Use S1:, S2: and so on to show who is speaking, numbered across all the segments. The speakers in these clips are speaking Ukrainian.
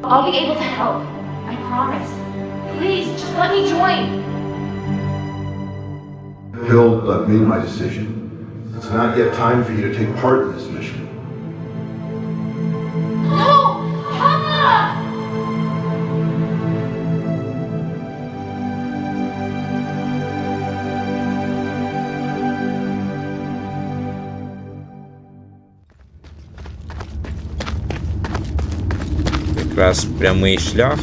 S1: I'll be able to help. I promise. Please, just let me join.
S2: Hild, I've made my decision. It's not yet time for you to take part in this mission.
S1: No! Papa!
S3: Якраз прямий шлях.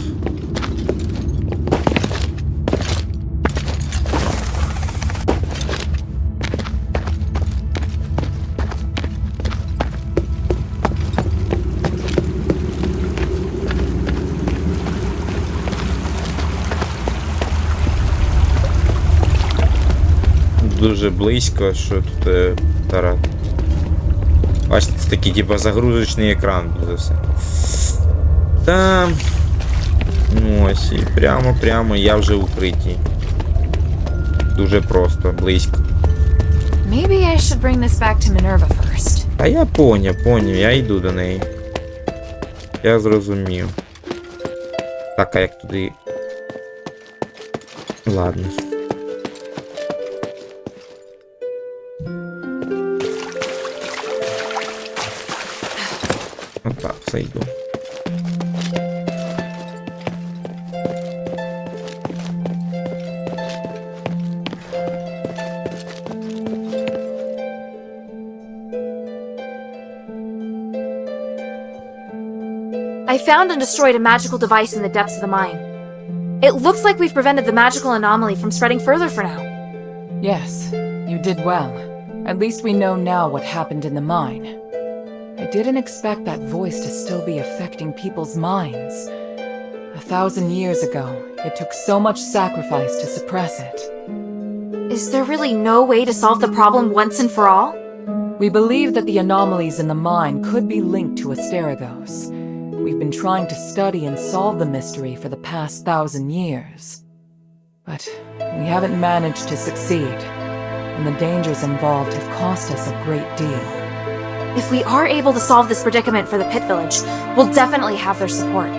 S3: Дуже близько, що тут зараз. Бачите, це такий типа загрузочний екран за все. Та ну ось і прямо я вже в укритті. Дуже просто, близько.
S4: Maybe I should bring this back to Minerva first.
S3: А я поняв, я йду до неї. Я зрозумів. Так, а як туди? Ладно. Отак, зайду.
S4: I found and destroyed a magical device in the depths of the mine. It looks like we've prevented the magical anomaly from spreading further for now.
S5: Yes, you did well. At least we know now what happened in the mine. I didn't expect that voice to still be affecting people's minds. 1,000 years ago, it took so much sacrifice to suppress it.
S4: Is there really no way to solve the problem once and for all?
S5: We believe that the anomalies in the mine could be linked to Asterigos. We've been trying to study and solve the mystery for the past 1,000 years. But we haven't managed to succeed, and the dangers involved have cost us a great deal.
S4: If we are able to solve this predicament for the Pit Village, we'll definitely have their support.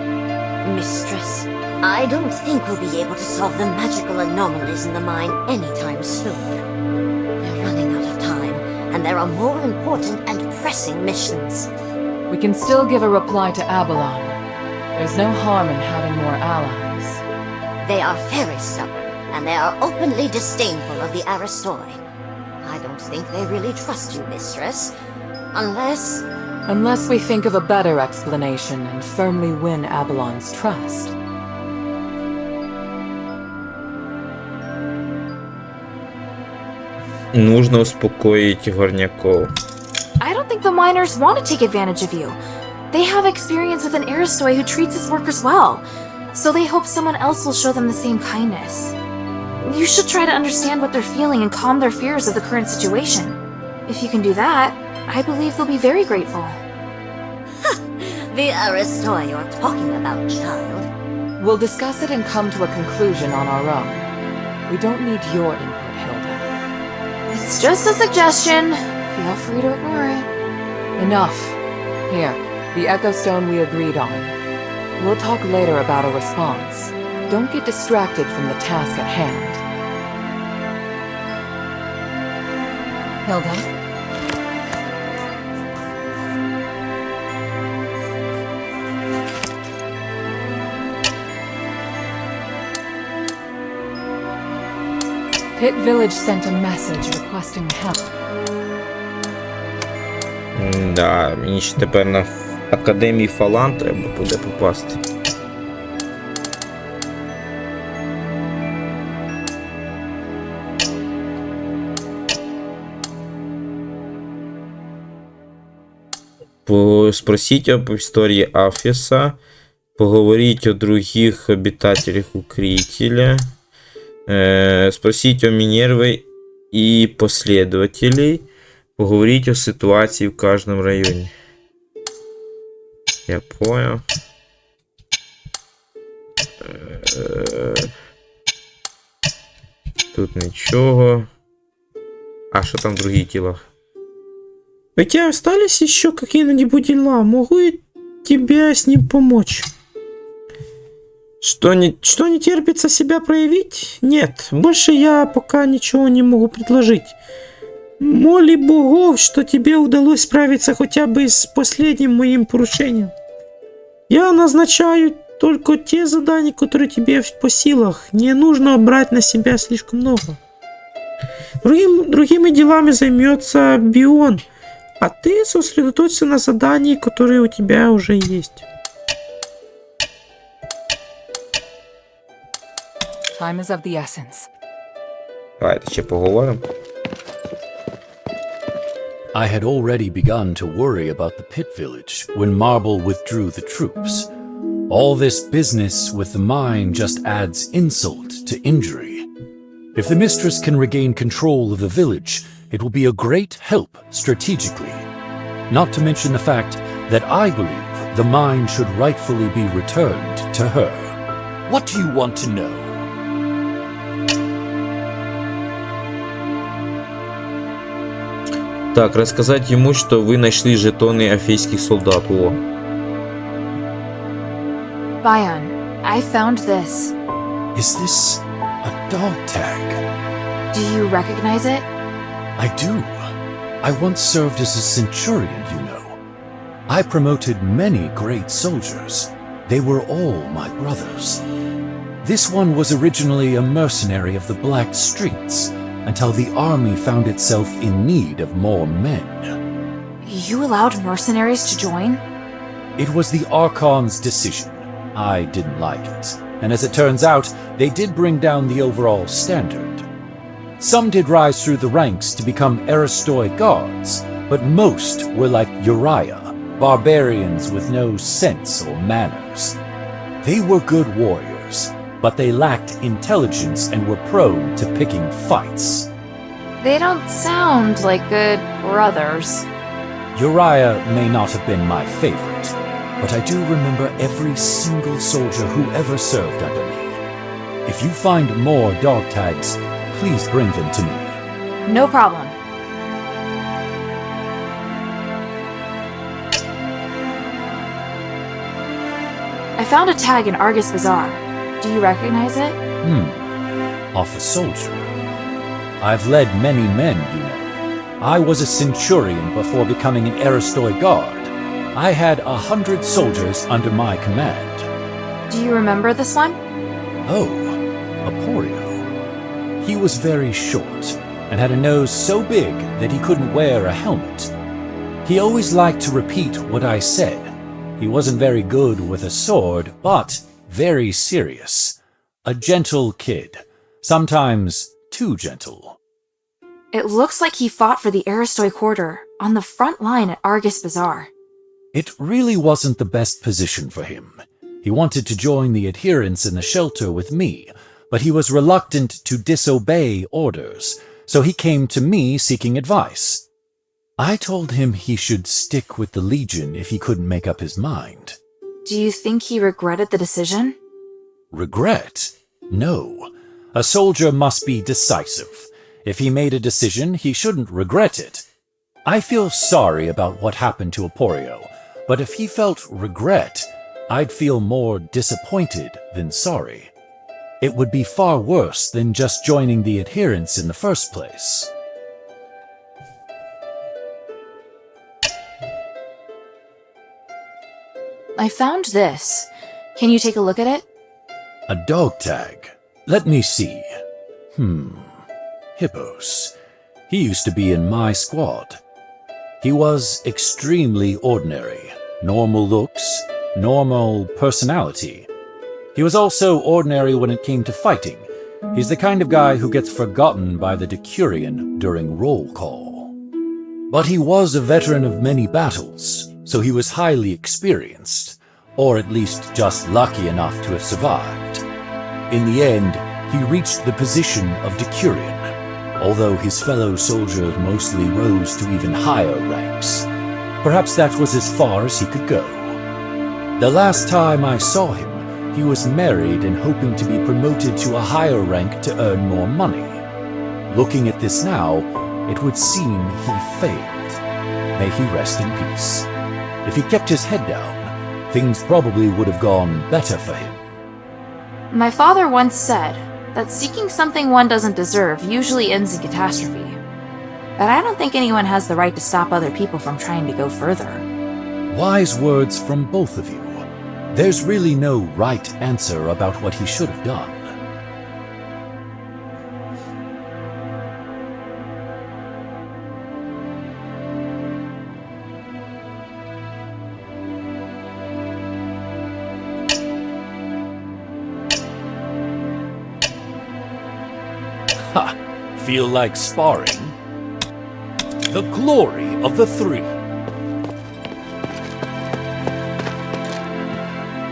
S6: Mistress, I don't think we'll be able to solve the magical anomalies in the mine anytime soon. We're running out of time, and there are more important and pressing missions.
S5: We can still give a reply to Abalon. There's no harm in having more allies.
S6: They are very stubborn, and they are openly disdainful of the Aristoi. I don't think they really trust you, Mistress.
S5: Unless we think of a better explanation and firmly win Abalon's trust.
S3: Нужно успокоить горняков.
S4: I don't think the miners want to take advantage of you. They have experience with an Aristoi who treats his workers well, so they hope someone else will show them the same kindness. You should try to understand what they're feeling and calm their fears of the current situation. If you can do that, I believe they'll be very grateful.
S6: The Aristoi you're talking about, child.
S5: We'll discuss it and come to a conclusion on our own. We don't need your input, Hildha.
S4: It's just a suggestion. Feel free to ignore it.
S5: Enough. Here, the Echo Stone we agreed on. We'll talk later about a response. Don't get distracted from the task at hand. Hildha? Pit Village sent a message requesting help.
S3: Да, мені ще тепер на Академії Фалан треба буде попасти. Спросіть об історії Афеса, поговоріть о других обитателях укрытия, спросить о Минерве и последователей, поговорить о ситуации в каждом районе. Я понял. Тут ничего. А что там в других телах? У тебя остались еще какие-нибудь дела? Могу я тебе с ним помочь? Что не терпится себя проявить? Нет, больше я пока ничего не могу предложить. Моли богов, что тебе удалось справиться хотя бы с последним моим поручением. Я назначаю только те задания, которые тебе по силах. Не нужно брать на себя слишком много. Другими делами займется Бион, а ты сосредоточься на задании, которые у тебя уже есть.
S5: Time is of the essence.
S3: Давайте ще поговоримо.
S7: I had already begun to worry about the pit village when Marble withdrew the troops. All this business with the mine just adds insult to injury. If the mistress can regain control of the village, it will be a great help strategically. Not to mention the fact that I believe the mine should rightfully be returned to her. What do you want to know?
S3: Так, рассказать ему, что вы нашли жетоны афейских солдат. О.
S4: Bion, I found this.
S7: Is this a dog tag?
S4: Do you recognize it?
S7: I do. I once served as a centurion, you know. I promoted many great soldiers. They were all my brothers. This one was originally a mercenary of the Black Streets, until the army found itself in need of more men.
S4: You allowed mercenaries to join?
S7: It was the Archon's decision. I didn't like it, and as it turns out, they did bring down the overall standard. Some did rise through the ranks to become Aristoi guards, but most were like Uriah, barbarians with no sense or manners. They were good warriors, but they lacked intelligence and were prone to picking fights.
S4: They don't sound like good brothers.
S7: Uriah may not have been my favorite, but I do remember every single soldier who ever served under me. If you find more dog tags, please bring them to me.
S4: No problem. I found a tag in Argus Bazaar. Do you recognize it?
S7: Off a soldier. I've led many men, you know. I was a centurion before becoming an Aristoi guard. I had 100 soldiers under my command.
S4: Do you remember this one?
S7: Oh, Aporio. He was very short and had a nose so big that he couldn't wear a helmet. He always liked to repeat what I said. He wasn't very good with a sword, but very serious. A gentle kid. Sometimes too gentle.
S4: It looks like he fought for the Aristoi Quarter on the front line at Argus Bazaar.
S7: It really wasn't the best position for him. He wanted to join the adherents in the shelter with me, but he was reluctant to disobey orders, so he came to me seeking advice. I told him he should stick with the Legion if he couldn't make up his mind.
S4: Do you think he regretted the decision?
S7: Regret? No. A soldier must be decisive. If he made a decision, he shouldn't regret it. I feel sorry about what happened to Aporio, but if he felt regret, I'd feel more disappointed than sorry. It would be far worse than just joining the adherents in the first place.
S4: I found this. Can you take a look at it?
S7: A dog tag. Let me see. Hippos. He used to be in my squad. He was extremely ordinary. Normal looks, normal personality. He was also ordinary when it came to fighting. He's the kind of guy who gets forgotten by the Decurion during roll call. But he was a veteran of many battles, so he was highly experienced, or at least just lucky enough to have survived. In the end, he reached the position of Decurion, although his fellow soldiers mostly rose to even higher ranks. Perhaps that was as far as he could go. The last time I saw him, he was married and hoping to be promoted to a higher rank to earn more money. Looking at this now, it would seem he failed. May he rest in peace. If he kept his head down, things probably would have gone better for him.
S4: My father once said that seeking something one doesn't deserve usually ends in catastrophe. But I don't think anyone has the right to stop other people from trying to go further.
S7: Wise words from both of you. There's really no right answer about what he should have done. Ha! Feel like sparring? The glory of the three.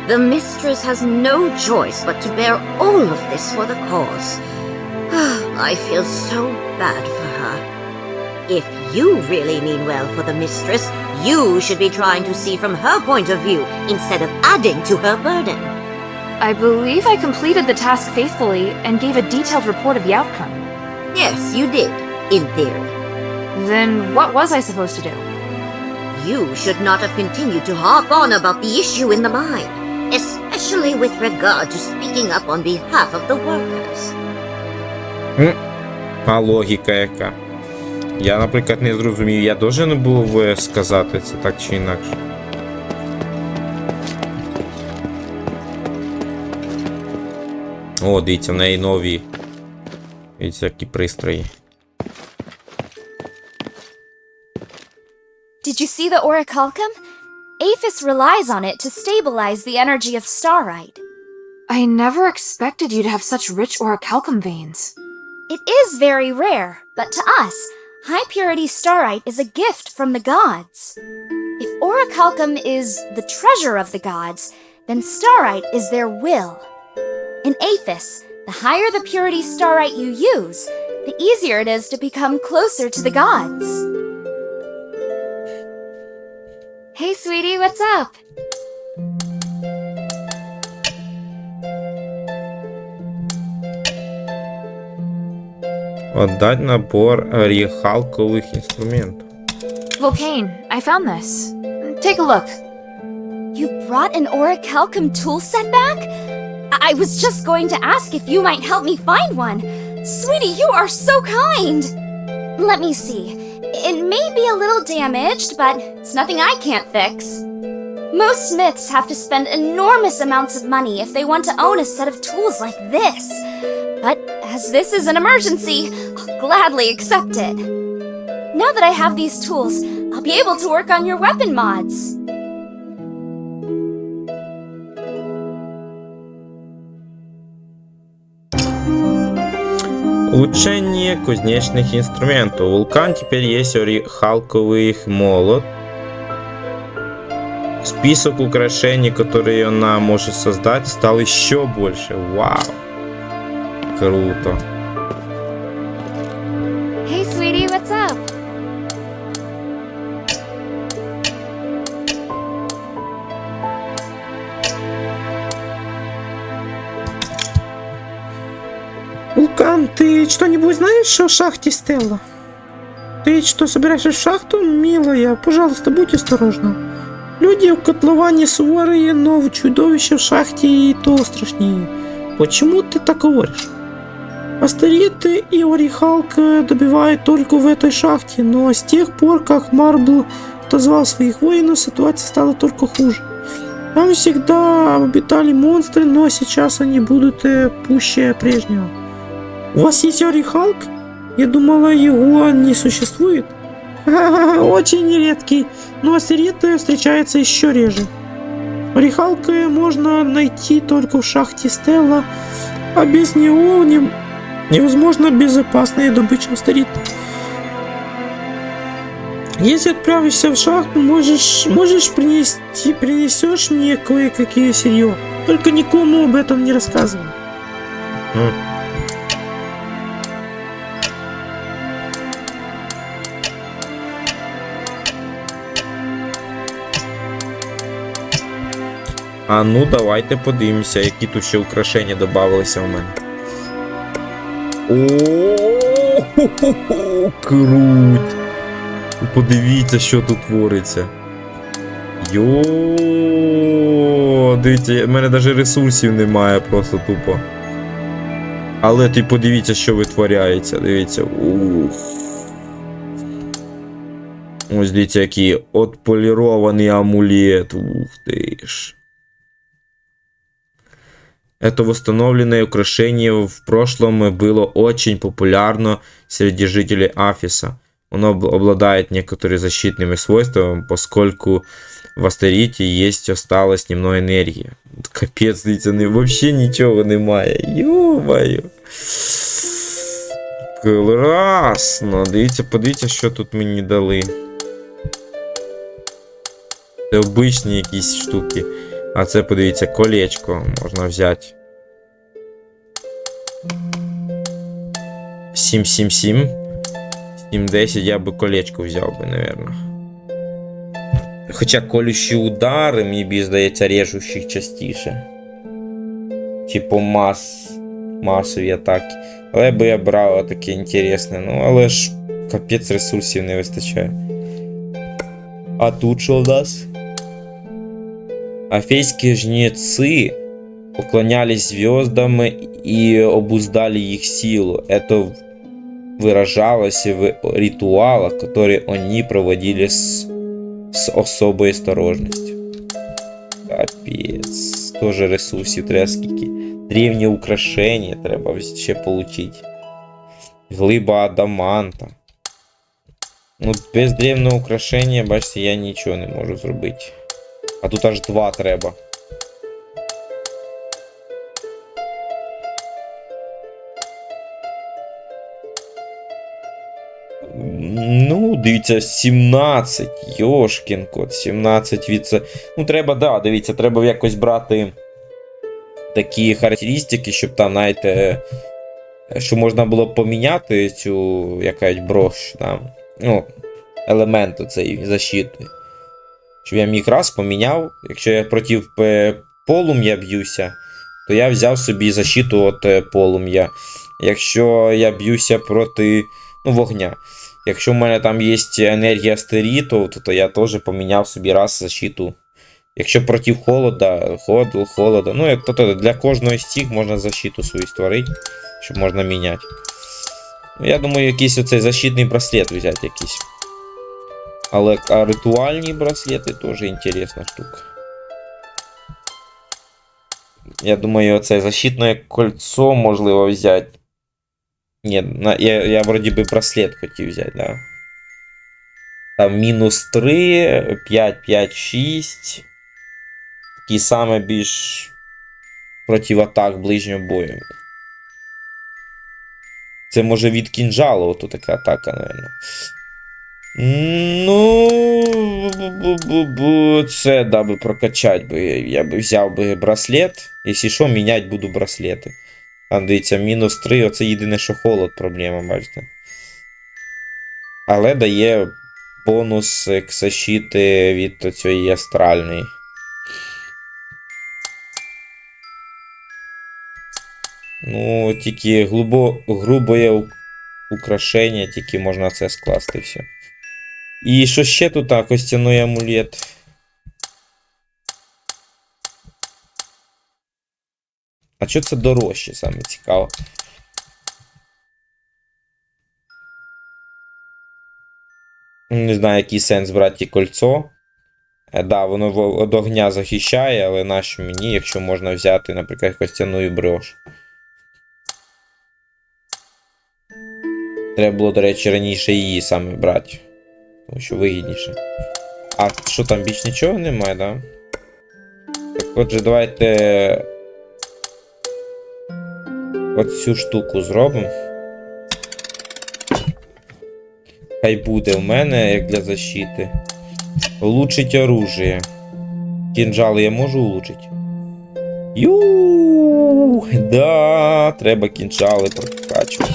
S6: The mistress has no choice but to bear all of this for the cause. I feel so bad for her. If you really mean well for the mistress, you should be trying to see from her point of view instead of adding to her burden.
S4: I believe I completed the task faithfully and gave a detailed report of the outcome.
S6: Yes, you did, in theory.
S4: Then what was I supposed to do?
S6: You should not have continued to harp on about the issue in the mine, especially with regard to speaking up on behalf of the workers.
S3: А логіка яка? Я, наприклад, не зрозумів, я должен був сказати це так чи інакше. О, дивіться, в неї нові всякі пристрої.
S8: Did you see the orichalcum? Aphis relies on it to stabilize the energy of starite.
S4: I never expected you to have such rich orichalcum veins.
S8: It is very rare, but to us, high-purity starite is a gift from the gods. If orichalcum is the treasure of the gods, then starite is their will. In Aphis, the higher the purity starite you use, the easier it is to become closer to the gods. Hey, sweetie, what's up?
S3: Отдать набор оріхалкових інструментів.
S4: Volcane, I found this. Take a look.
S8: You brought an orichalcum tool set back? I was just going to ask if you might help me find one. Sweetie, you are so kind! Let me see. It may be a little damaged, but it's nothing I can't fix. Most smiths have to spend enormous amounts of money if they want to own a set of tools like this. But as this is an emergency, I'll gladly accept it. Now that I have these tools, I'll be able to work on your weapon mods.
S3: Улучшение кузнечных инструментов. У вулкан теперь есть орехалковый молот. Список украшений, которые она может создать, стал еще больше. Вау! Круто.
S8: Hey, sweetie, what's up?
S3: Вулкан, ты что-нибудь знаешь о шахте Стелла? Ты что, собираешься в шахту, милая? Пожалуйста, будь осторожна. Люди в котловане суворые, но чудовища в шахте и то страшнее. Почему ты так говоришь? Астериты и орехалка добивают только в этой шахте, но с тех пор, как Марбл отозвал своих воинов, ситуация стала только хуже. Там всегда обитали монстры, но сейчас они будут пуще прежнего. У вас есть орехалк? Я думала, его не существует. Очень редкий, но астериты встречаются еще реже. Орехалка можно найти только в шахте Стелла, а без него невозможно безопасная добыча астерит. Если отправишься в шахту, принесешь мне кое-какие сырье. Только никому об этом не рассказывай. А ну давайте подивимося, які тут ще украшення додавалися в мене. О, круть! Подивіться, що тут твориться. Йо, дивіться, в мене навіть ресурсів немає, просто тупо. Але ти подивіться, що витворяється, дивіться. Ух. Ось дивіться, який отполірований амулет. Ух ти ж. Это восстановленное украшение в прошлом было очень популярно среди жителей Афеса. Оно обладает некоторыми защитными свойствами, поскольку в Астерите есть осталось немного энергии. Капец, дивіться, вообще нічого немає. Ё-моё. Класно. Дивіться, подивіться, що тут мені дали. Це обичні якісь штуки. А це, подивіться, колечко можна взяти. 777. 710, я би колечко взяв би, напевно. Хоча колющі удари, мені здається, режущі їх частіше. Типу масові атаки. Але би я брав таке інтересне. Ну, але ж капець ресурсів не вистачає. А тут що в нас? Афейские жнецы поклонялись звездам и обуздали их силу. Это выражалось в ритуалах, которые они проводили с особой осторожностью. Капец. Тоже ресурсів треба скільки. Древнє украшення треба ще получить. Глиба адаманта. Ну, без древнього украшення, бачите, я нічого не можу зробити. А тут аж 2 треба. Ну, дивіться, 17. Йошкін кот, 17 від... Ну, треба, да, дивіться, треба якось брати такі характеристики, щоб там, знаєте, що можна було поміняти цю, якась брош, там, ну, елемент цієї защити. Щоб я міг раз поміняв, якщо я проти полум'я б'юся, то я взяв собі защиту від полум'я. Якщо я б'юся проти, ну, вогня. Якщо в мене там є енергія астериту, то я теж поміняв собі раз защиту. Якщо проти холода, ну, то для кожного з цих можна защиту свою створити, щоб можна міняти. Я думаю, якийсь оцей защитний браслет взяти якийсь. Але ритуальні браслети теж інтересна штука. Я думаю, оце защитне кольцо можливо взяти. Ні, я вроді би браслет хотів взяти, да. Там мінус 3, 5, 5, 6. Такий саме більш проти атак ближнього бою. Це може від кінжалу, ото така атака, напевно. Ну, це даби прокачати би. Я би взяв би браслет. Якщо що, міняти буду браслети. Там, дивіться, мінус 3, оце єдине, що холод проблема, бачите. Але дає бонус к защити від цієї астральної. Ну, тільки грубе украшення, тільки можна це скласти все. І що ще тут? Так, костяний амулет. А що це дорожче, саме цікаво? Не знаю, який сенс брати кольцо. Да, воно від огня захищає, але нащо мені, якщо можна взяти, наприклад, костяну брош. Треба було, до речі, раніше її саме брати. Тому що вигідніше. А що там, більш нічого немає, да? Так, отже, давайте оцю штуку зробимо. Хай буде в мене, як для защити. Улучшить оружие. Кінжали я можу улучшити? Да, треба кінжали прокачувати.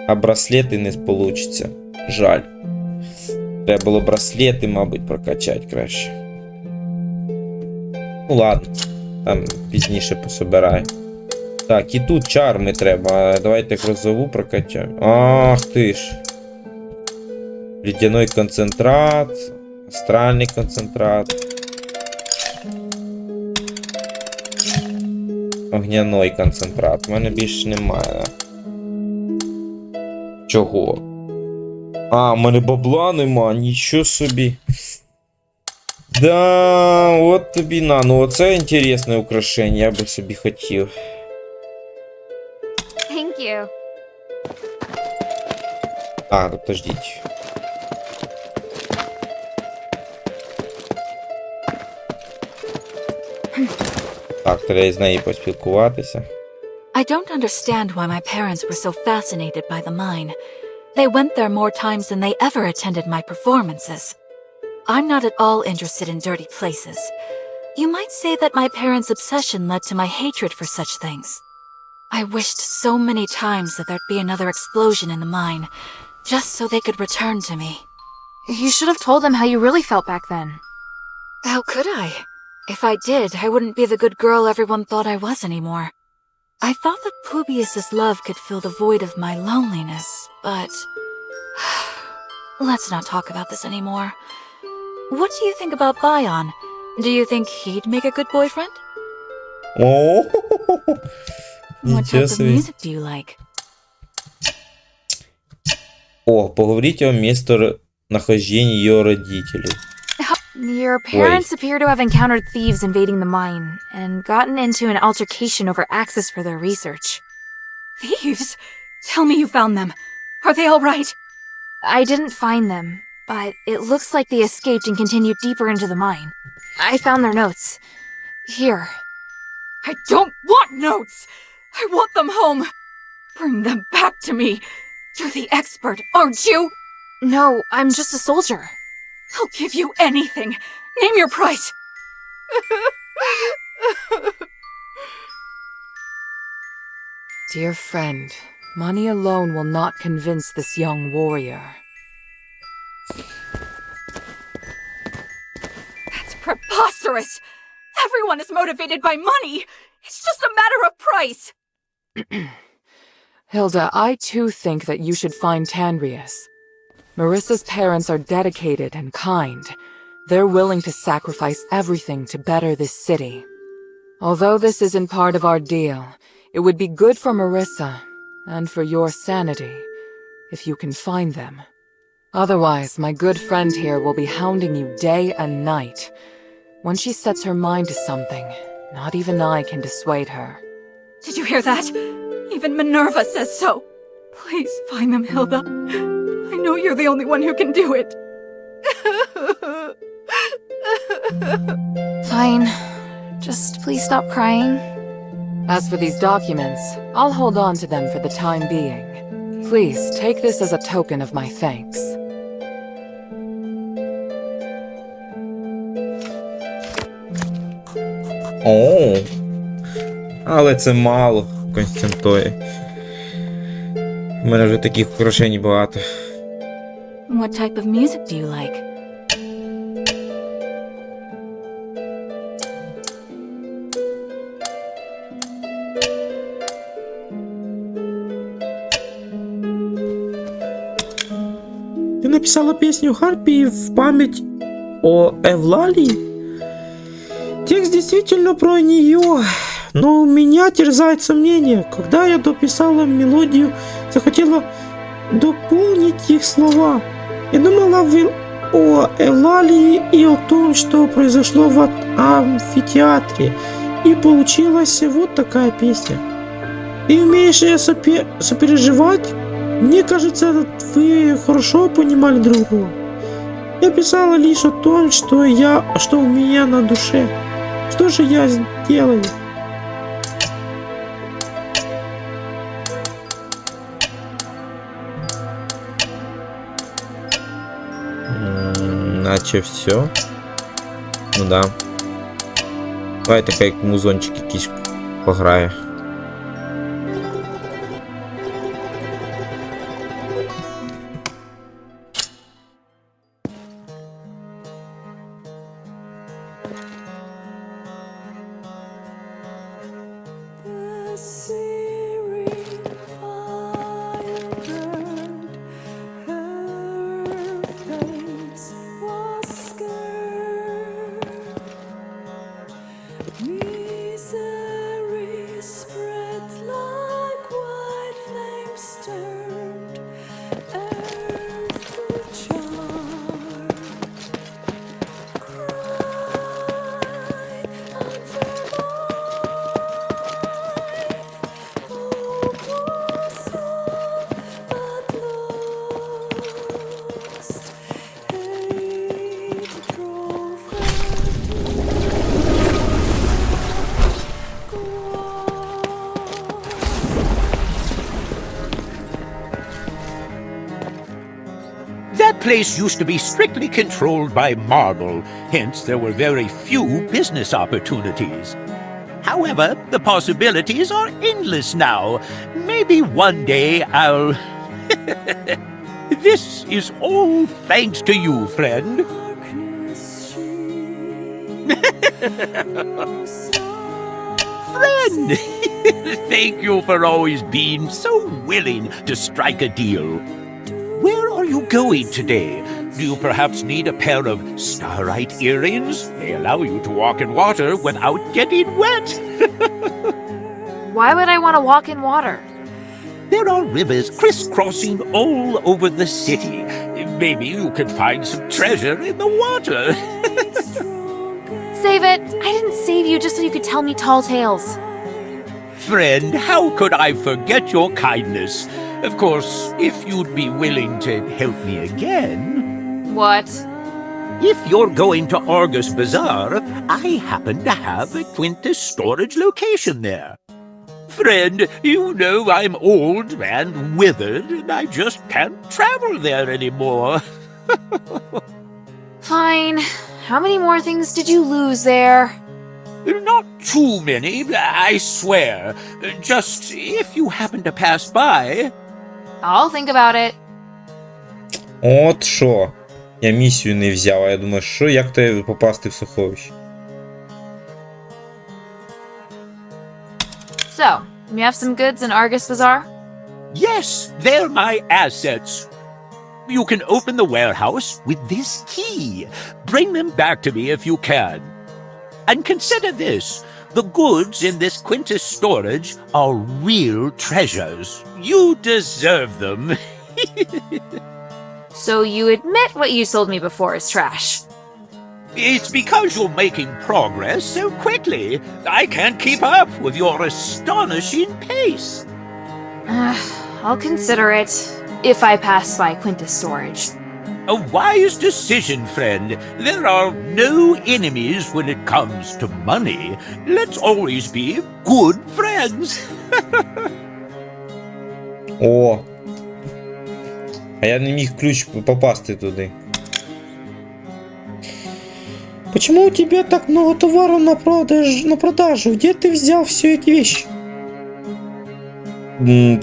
S3: А браслети не получиться. Жаль. Треба було браслети, мабуть, прокачати краще. Ну ладно. Там пізніше пособираю. Так, і тут чарми треба. Давайте грозову прокачаємо. Ах ти ж. Ледяной концентрат. Астральний концентрат. Огняний концентрат. У мене більше немає. Чого? А, в мене бабла нема, нічого собі. Да, от тобі на. Ну оце інтересне украшення, я би собі хотів.
S8: Thank you.
S3: А, подождіть. Так, треба з нею поспілкуватися.
S9: I don't understand why my parents were so fascinated by the mine. They went there more times than they ever attended my performances. I'm not at all interested in dirty places. You might say that my parents' obsession led to my hatred for such things. I wished so many times that there'd be another explosion in the mine, just so they could return to me.
S4: You should have told them how you really felt back then.
S9: How could I? If I did, I wouldn't be the good girl everyone thought I was anymore. I thought that Publius's love could fill the void of my loneliness, but... Let's not talk about this anymore. What do you think about Bion? Do you think he'd make a good boyfriend?
S3: О,
S9: What
S3: нічого
S9: type of
S3: собі.
S9: music do you like?
S3: О, поговоріть о местонахождении ее родителей.
S4: Your parents appear to have encountered thieves invading the mine and gotten into an altercation over access for their research.
S9: Thieves? Tell me you found them. Are they all right?
S4: I didn't find them, but it looks like they escaped and continued deeper into the mine. I found their notes. Here.
S9: I don't want notes! I want them home! Bring them back to me! You're the expert, aren't you?
S4: No, I'm just a soldier.
S9: I'll give you anything! Name your price!
S5: Dear friend, money alone will not convince this young warrior.
S9: That's preposterous! Everyone is motivated by money! It's just a matter of price!
S5: Hilda, I too think that you should find Tanrius. Marissa's parents are dedicated and kind. They're willing to sacrifice everything to better this city. Although this isn't part of our deal, it would be good for Marissa, and for your sanity, if you can find them. Otherwise, my good friend here will be hounding you day and night. When she sets her mind to something, not even I can dissuade her.
S9: Did you hear that? Even Minerva says so. Please find them, Hilda. I know you're the only one who can do it.
S4: Fine. Just please stop crying.
S5: As for these documents, I'll hold on to them for the time being. Please take this as a token of my thanks.
S3: О, але це мало Константої. У мене вже таких украшень багато.
S9: What type of music do you like?
S3: Ты написала песню Харпии в память о Эвлалии? Текст действительно про нее, но меня терзает сомнение. Когда я дописала мелодию, захотела дополнить их слова. Я думала о Эвлалии и о том, что произошло в амфитеатре. И получилась вот такая песня. Ты умеешь сопереживать? Мне кажется, вы хорошо понимали друг друга. Я писала лишь о том, что у меня на душе. Что же я сделаю? Наче все. Ну да. Давай така як музончик якийсь пограє.
S10: place used to be strictly controlled by marble, hence there were very few business opportunities. However, the possibilities are endless now. Maybe one day I'll... This is all thanks to you, friend. Friend! Thank you for always being so willing to strike a deal. Where are you going today? Do you perhaps need a pair of starlight earrings? They allow you to walk in water without getting wet.
S4: Why would I want to walk in water?
S10: There are rivers crisscrossing all over the city. Maybe you could find some treasure in the water.
S4: Save it! I didn't save you just so you could tell me tall tales.
S10: Friend, how could I forget your kindness? Of course, if you'd be willing to help me again.
S4: What?
S10: If you're going to Argus Bazaar, I happen to have a Quintus storage location there. Friend, you know I'm old and withered, and I just can't travel there anymore.
S4: Fine. How many more things did you lose there?
S10: Not too many, I swear. Just if you happen to pass by...
S4: I'll think about it.
S3: От що. Я місію не взяв, а я думаю, що, як тебе попасти в сховище?
S4: So, you have some goods in Argus Bazaar?
S10: Yes, they're my assets. You can open the warehouse with this key. Bring them back to me if you can. And consider this. The goods in this Quintus storage are real treasures. You deserve them.
S4: So you admit what you sold me before is trash?
S10: It's because you're making progress so quickly. I can't keep up with your astonishing pace.
S4: I'll consider it if I pass by Quintus storage.
S10: A wise decision, friend. There are no enemies when it comes to money. Let's always be good friends.
S3: О! А я не міг ключ попасти туди. Почему у тебя так много товаров на продажу? Где ты взял все эти вещи?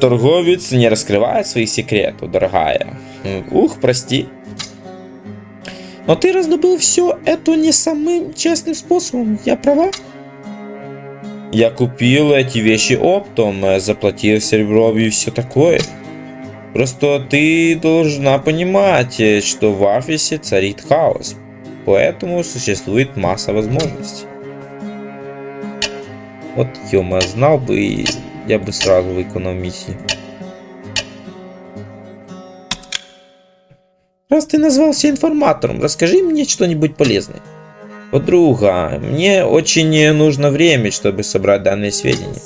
S3: Торговец не раскрывает своих секретов, дорогая. Ух, прости. Но ты раздобыл все это не самым честным способом, я права? Я купил эти вещи оптом, заплатил серебром и все такое. Просто ты должна понимать, что в Афесе царит хаос. Поэтому существует масса возможностей. Вот, ё-моё, знал бы, и я бы сразу выполнил миссию. Раз ты назвался информатором, расскажи мне что-нибудь полезное. Подруга, мне очень нужно время, чтобы собрать данные сведения.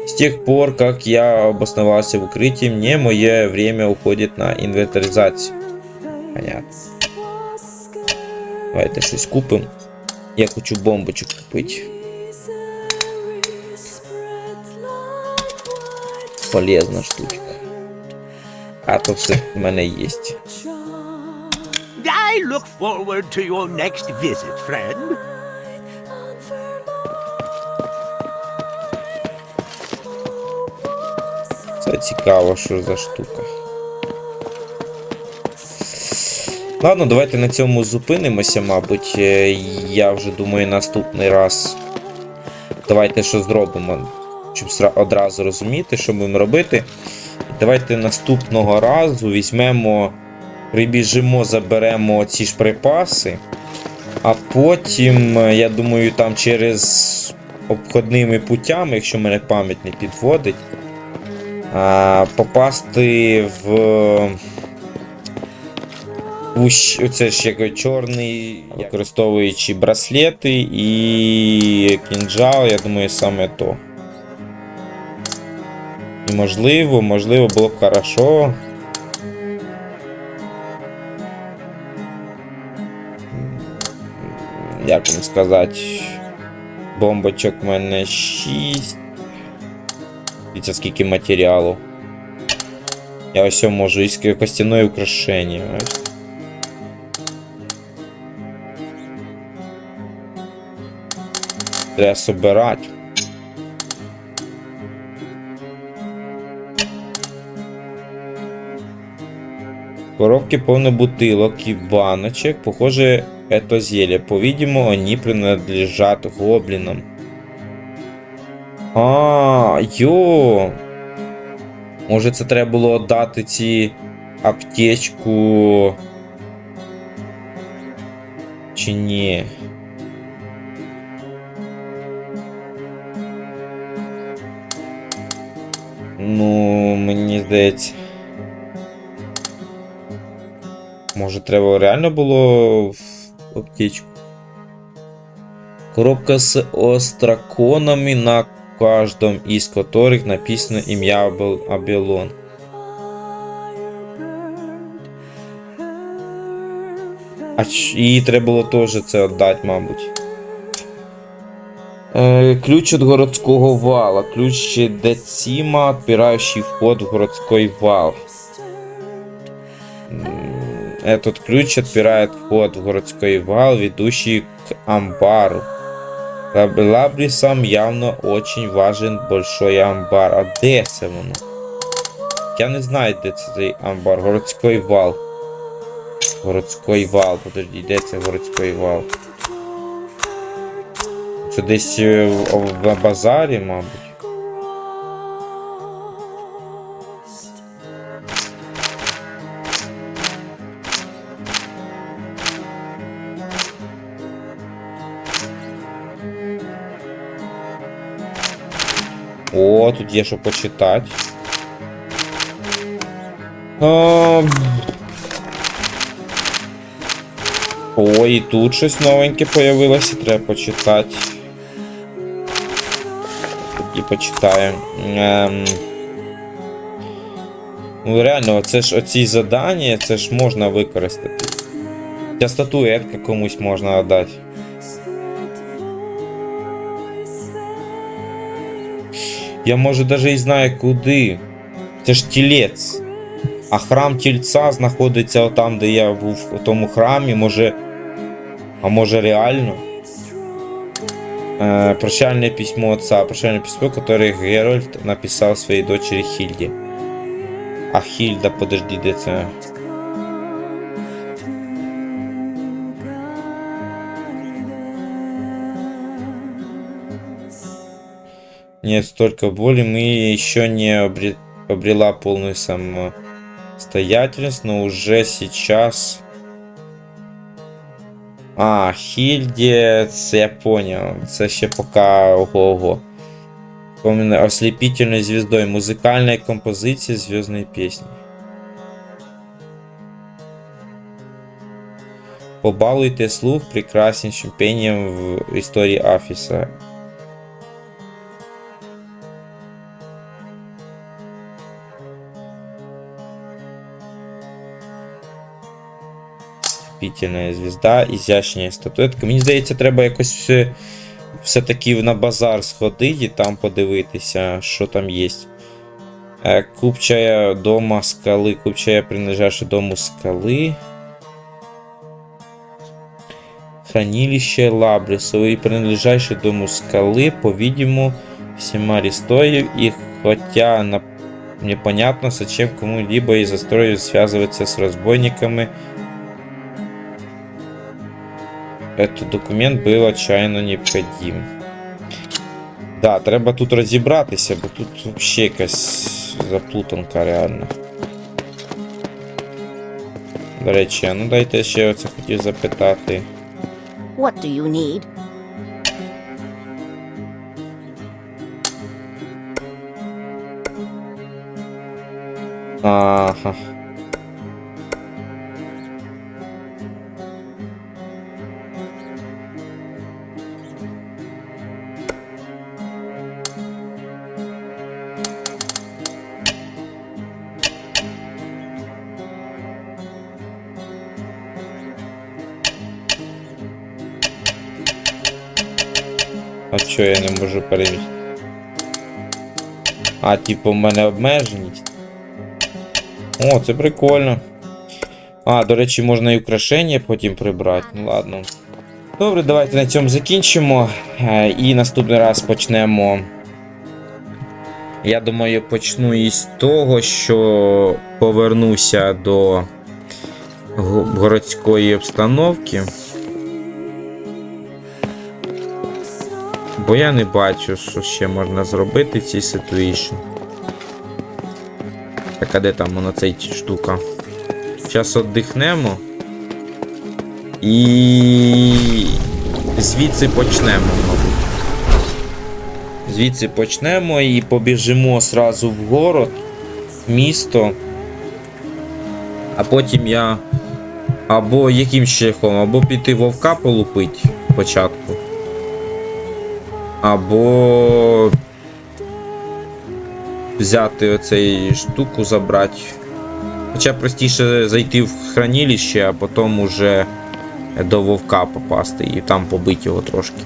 S3: С тех пор, как я обосновался в укрытии, мне мое время уходит на инвентаризацию. Понятно. Давайте щось купимо. Я хочу бомбочок купити. Полезна штучка. А то все в мене є.
S10: I look forward to your next visit, friend.
S3: Це цікаво, що за штука. Ладно, давайте на цьому зупинимося, мабуть. Я вже думаю, наступний раз. Давайте що зробимо, щоб одразу розуміти, що будемо робити. Давайте наступного разу візьмемо, прибіжимо, заберемо ці ж припаси. А потім, я думаю, там через обходними путями, якщо мене пам'ять не підводить, попасти в... Оце ж як чорний, використовуючи браслети і кінжал, я думаю, саме то. І можливо було б хорошо. Як вам сказати, бомбочок в мене 6. Дивіться, скільки матеріалу. Я ось можу із костяне украшення. Треба собирати. Коробки полны бутылок и баночек. Похоже, это зелье. По-видимому, они принадлежат гоблинам. Йо! Може, це треба було дати ці аптечку. Чи ні? Ну, мені здається. Може, треба реально було в аптечку? Коробка с остраконами, на каждом из которых написано ім'я Абелон. А їй треба було теж це віддати, мабуть. Ключ від городського вала. Ключ Децима, відпираючий вход в городський вал. Этот ключ отпирает вход в городской вал, ведущий к амбару. Лабрисам явно очень важен большой амбар. А де це воно? Я не знаю, де це цей амбар. Городський вал. Городський вал. Подожди, де це городський вал? Це десь в базарі, мабуть. О, тут є що почитати. Ой, і тут щось новеньке появилося, треба почитати. І почитаємо. Ну реально, це ж оці задання, це ж можна використати. Ця статуетка комусь можна віддати. Я, може, даже і знаю куди. Це ж тілець. А храм тільця знаходиться там, де я був у тому храмі, може. А може реально? Прощальное письмо отца. Прощальное письмо, которое Геральт написал своей дочери Хильде. А Хільда, подожди, де це? Нет столько боли, мы еще не обрела полную самостоятельность, но уже сейчас... Хільде, це я понял. Це ще пока ого-ого. Ослепительной звездой. Музыкальная композиция звездной песни. Побалуйте слух прекраснейшим пением в истории Афеса. Ослепительная звезда, изящная статуетка. Мені здається, треба якось все-таки на базар сходити і там подивитися, що там є. Купчая дома скали. Купчая, принадлежащая дому скали. Хранилище Лабрисов и принадлежащее дому скалы, по-видимому, всем арестою, и хотя непонятно, зачем кому-либо из Астеригов связываться с разбойниками, этот документ был отчаянно необходим. Да, треба тут розібратися, бо тут вообще якась заплутанка реально. До речі, а ну дайте ще оце хотів запитати.
S6: What do you need?
S3: Ага. А чого я не можу перевірити? А, типу, в мене обмеженість. О, це прикольно. А, до речі, можна і украшення потім прибрати. Ну ладно. Добре, давайте на цьому закінчимо. І наступний раз почнемо. Я думаю, почну із того, що повернуся до городської обстановки. Бо я не бачу, що ще можна зробити в цій ситуації. Так, а де там воно ця штука? Зараз віддихнемо. І звідси почнемо, мабуть. Звідси почнемо і побіжимо одразу в город, в місто. А потім я або яким шляхом, або піти вовка полупить спочатку. Або взяти оцей штуку, забрати. Хоча простіше зайти в хранилище, а потім уже до вовка попасти і там побити його трошки.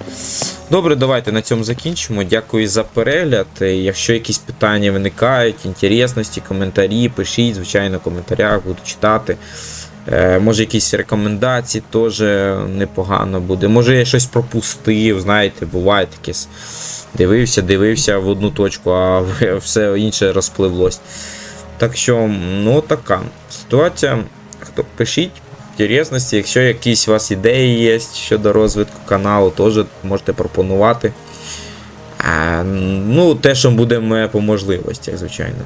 S3: Добре, давайте на цьому закінчимо. Дякую за перегляд. Якщо якісь питання виникають, інтересності, коментарі, пишіть, звичайно, в коментарях, буду читати. Може якісь рекомендації теж непогано буде. Може я щось пропустив, знаєте, буває таке. Дивився в одну точку, а все інше розпливлось. Так що, ну така ситуація. Хто пишіть інтересності, якщо якісь у вас ідеї є щодо розвитку каналу, теж можете пропонувати. Ну, те, що буде по можливостях, звичайно.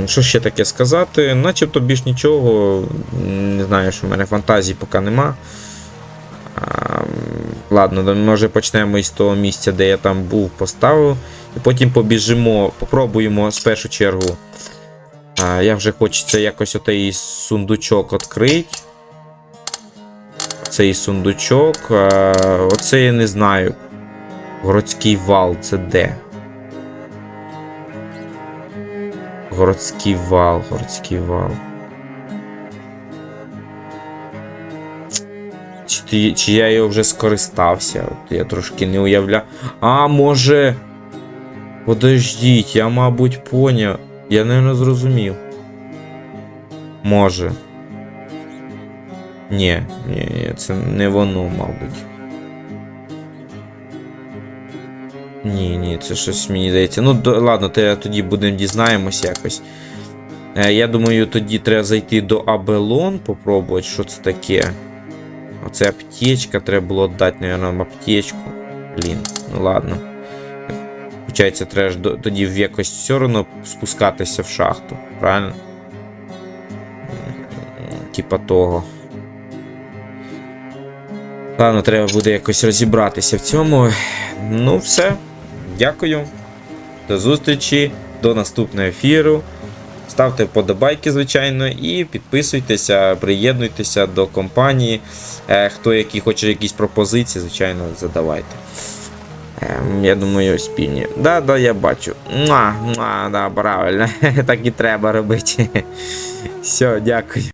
S3: Що ще таке сказати? Начебто більш нічого. Не знаю, що в мене фантазії поки нема. Ладно, може почнемо із того місця, де я там був, поставив. І потім побіжимо, попробуємо з першу чергу. Я вже хочеться якось отей сундучок відкрити. Цей сундучок. Оце я не знаю. Городський вал, це де? Городський вал. Чи я його вже скористався? От я трошки не уявляю. А, може... Подождіть, я, мабуть, поняв. Я, не зрозумів. Може. Ні, це не воно, мабуть. Ні, це щось мені здається. Ну, ладно, тоді будемо дізнаємося якось. Я думаю, тоді треба зайти до Абелон, попробувати, що це таке. Оце аптечка, треба було дати, мабуть, аптечку. Блін, ну ладно. Получається, треба ж тоді в якось все одно спускатися в шахту, правильно? Типа того. Ладно, треба буде якось розібратися в цьому. Ну, все. Дякую. До зустрічі, до наступного ефіру. Ставте вподобайки, звичайно, і підписуйтеся, приєднуйтеся до компанії. Хто які хоче якісь пропозиції, звичайно, задавайте. Я думаю, спільні. Да, я бачу. Да, правильно. Так і треба робити. Все, дякую.